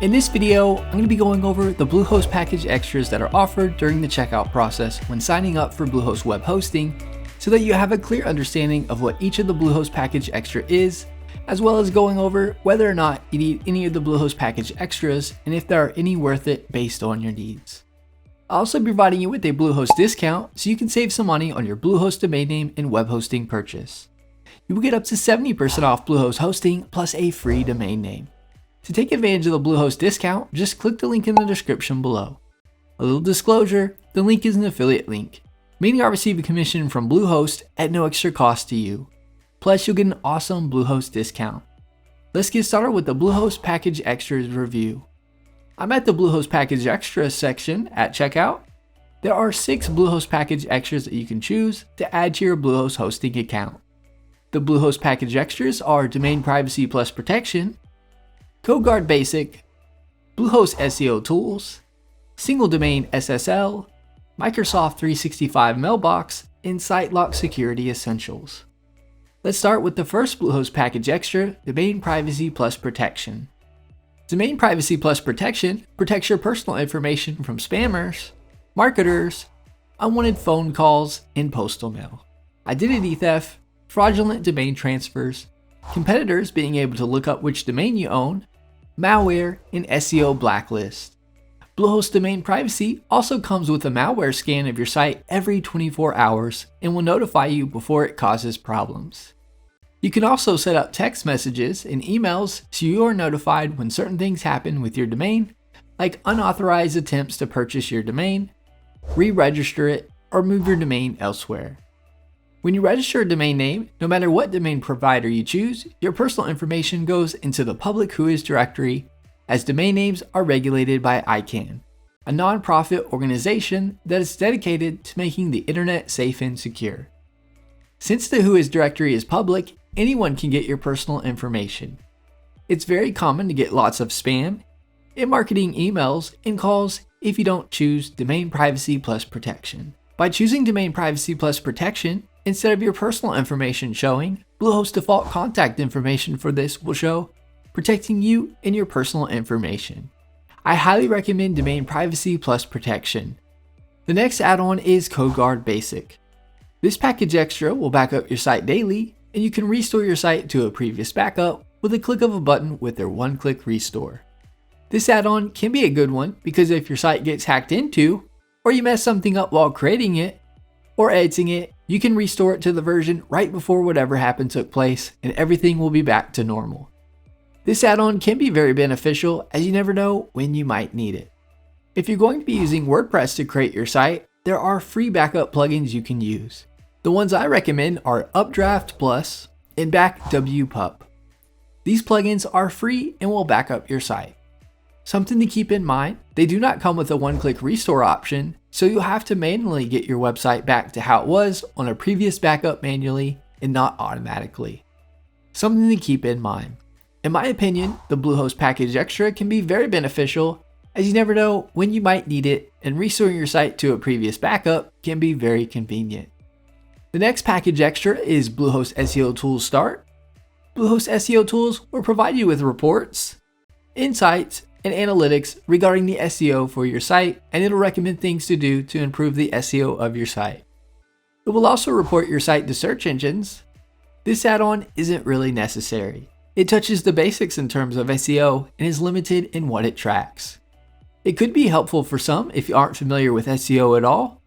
In this video, I'm going to be going over the Bluehost package extras that are offered during the checkout process when signing up for Bluehost web hosting, so that you have a clear understanding of what each of the Bluehost package extra is, as well as going over whether or not you need any of the Bluehost package extras and if there are any worth it based on your needs. I'll also be providing you with a Bluehost discount so you can save some money on your Bluehost domain name and web hosting purchase. You will get up to 70% off Bluehost hosting plus a free domain name. To take advantage of the Bluehost discount, just click the link in the description below. A little disclosure, the link is an affiliate link, meaning I receive a commission from Bluehost at no extra cost to you. Plus, you'll get an awesome Bluehost discount. Let's get started with the Bluehost package extras review. I'm at the Bluehost package extras section at checkout. There are 6 Bluehost package extras that you can choose to add to your Bluehost hosting account. The Bluehost package extras are Domain Privacy Plus Protection, Codeguard Basic, Bluehost Seo Tools, Single Domain SSL, Microsoft 365 Mailbox, and Sitelock Security Essentials. Let's start with the first Bluehost package extra, Domain Privacy Plus Protection. Domain Privacy Plus Protection protects your personal information from spammers, marketers, unwanted phone calls, and postal mail, identity theft, fraudulent domain transfers, competitors being able to look up which domain you own, malware, and SEO blacklist. Bluehost Domain Privacy also comes with a malware scan of your site every 24 hours and will notify you before it causes problems. You can also set up text messages and emails so you are notified when certain things happen with your domain, like unauthorized attempts to purchase your domain, re-register it, or move your domain elsewhere. When you register a domain name, no matter what domain provider you choose, your personal information goes into the public whois directory, as domain names are regulated by ICANN, a non-profit organization that is dedicated to making the internet safe and secure. Since the whois directory is public, anyone can get your personal information. It's very common to get lots of spam and marketing emails and calls if you don't choose Domain Privacy Plus Protection. By choosing Domain Privacy Plus Protection, instead of your personal information showing, Bluehost default contact information for this will show, protecting you and your personal information. I highly recommend Domain Privacy Plus Protection. The next add-on is Codeguard Basic. This package extra will back up your site daily, and you can restore your site to a previous backup with a click of a button with their one-click restore. This add-on can be a good one because if your site gets hacked into, or you mess something up while creating it, or editing it, you can restore it to the version right before whatever happened took place and everything will be back to normal. This add-on can be very beneficial as you never know when you might need it. If you're going to be using WordPress to create your site, there are free backup plugins you can use. The ones I recommend are Updraft Plus and BackWPup. These plugins are free and will back up your site. Something to keep in mind, they do not come with a one-click restore option, so you'll have to manually get your website back to how it was on a previous backup manually and not automatically. Something to keep in mind. In my opinion, the Bluehost package extra can be very beneficial as you never know when you might need it, and restoring your site to a previous backup can be very convenient. The next package extra is Bluehost Seo Tools Start. Bluehost Seo Tools will provide you with reports, insights, and analytics regarding the SEO for your site, and it'll recommend things to do to improve the SEO of your site. It will also report your site to search engines. This add-on isn't really necessary. It touches the basics in terms of SEO and is limited in what it tracks. It could be helpful for some if you aren't familiar with SEO at all.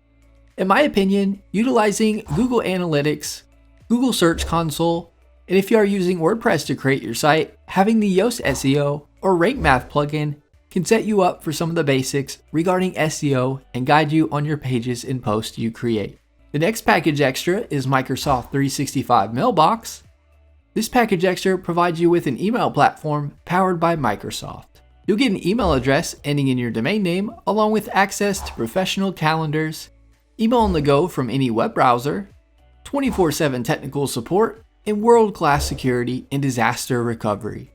In my opinion, utilizing Google Analytics, Google Search Console, and if you are using WordPress to create your site, having the Yoast SEO or Rank Math plugin can set you up for some of the basics regarding SEO and guide you on your pages and posts you create. The next package extra is Microsoft 365 Mailbox. This package extra provides you with an email platform powered by Microsoft. You'll get an email address ending in your domain name along with access to professional calendars, email on the go from any web browser, 24/7 technical support, and world-class security and disaster recovery.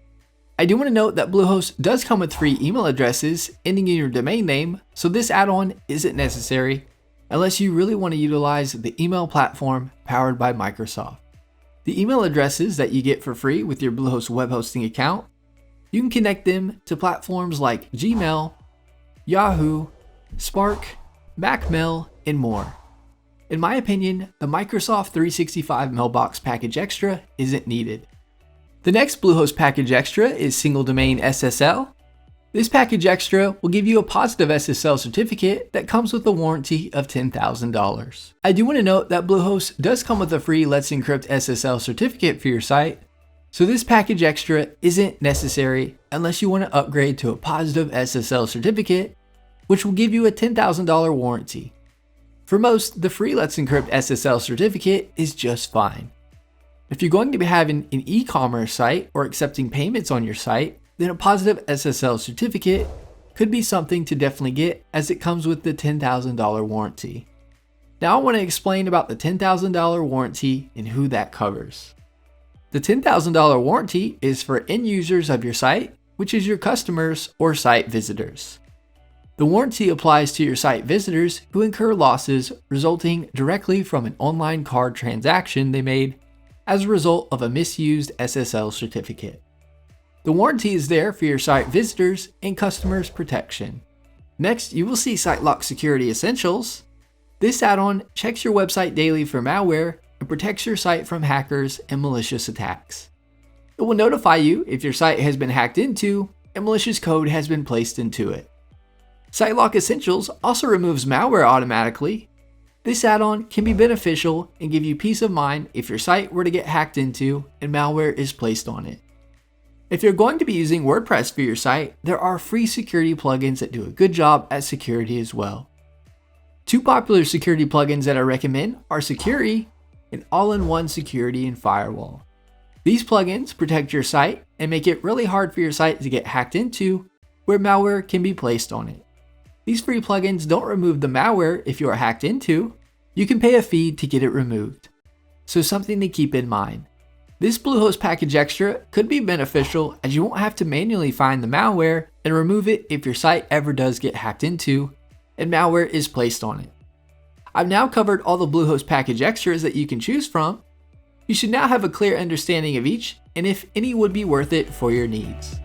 I do want to note that Bluehost does come with free email addresses ending in your domain name, so this add-on isn't necessary unless you really want to utilize the email platform powered by Microsoft. The email addresses that you get for free with your Bluehost web hosting account You can connect them to platforms like Gmail, Yahoo, Spark, Macmail, and more. In my opinion, the Microsoft 365 Mailbox Package Extra isn't needed. The next Bluehost Package Extra is Single Domain SSL. This package extra will give you a positive SSL certificate that comes with a warranty of $10,000. I do want to note that Bluehost does come with a free Let's Encrypt SSL certificate for your site, so this package extra isn't necessary unless you want to upgrade to a positive SSL certificate, which will give you a $10,000 warranty. For most, the free Let's Encrypt SSL certificate is just fine. If you're going to be having an e-commerce site or accepting payments on your site, then a positive SSL certificate could be something to definitely get, as it comes with the $10,000 warranty. Now I want to explain about the $10,000 warranty and who that covers. The $10,000 warranty is for end users of your site, which is your customers or site visitors. The warranty applies to your site visitors who incur losses resulting directly from an online card transaction they made as a result of a misused SSL certificate. The warranty is there for your site visitors and customers' protection. Next, you will see Sitelock Security Essentials. This add-on checks your website daily for malware and protects your site from hackers and malicious attacks. It will notify you if your site has been hacked into and malicious code has been placed into it. Sitelock Essentials also removes malware automatically. This add-on can be beneficial and give you peace of mind if your site were to get hacked into and malware is placed on it. If you're going to be using WordPress for your site, there are free security plugins that do a good job at security as well. Two popular security plugins that I recommend are Security and All-in-One Security and Firewall. These plugins protect your site and make it really hard for your site to get hacked into, where malware can be placed on it. These free plugins don't remove the malware if you are hacked into. You can pay a fee to get it removed. So something to keep in mind. This Bluehost Package Extra could be beneficial, as you won't have to manually find the malware and remove it if your site ever does get hacked into and malware is placed on it. I've now covered all the Bluehost Package Extras that you can choose from. You should now have a clear understanding of each and if any would be worth it for your needs.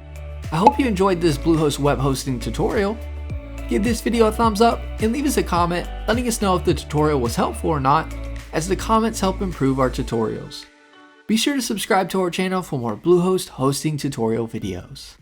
I hope you enjoyed this Bluehost web hosting tutorial. Give this video a thumbs up and leave us a comment letting us know if the tutorial was helpful or not, as the comments help improve our tutorials. Be sure to subscribe to our channel for more Bluehost hosting tutorial videos.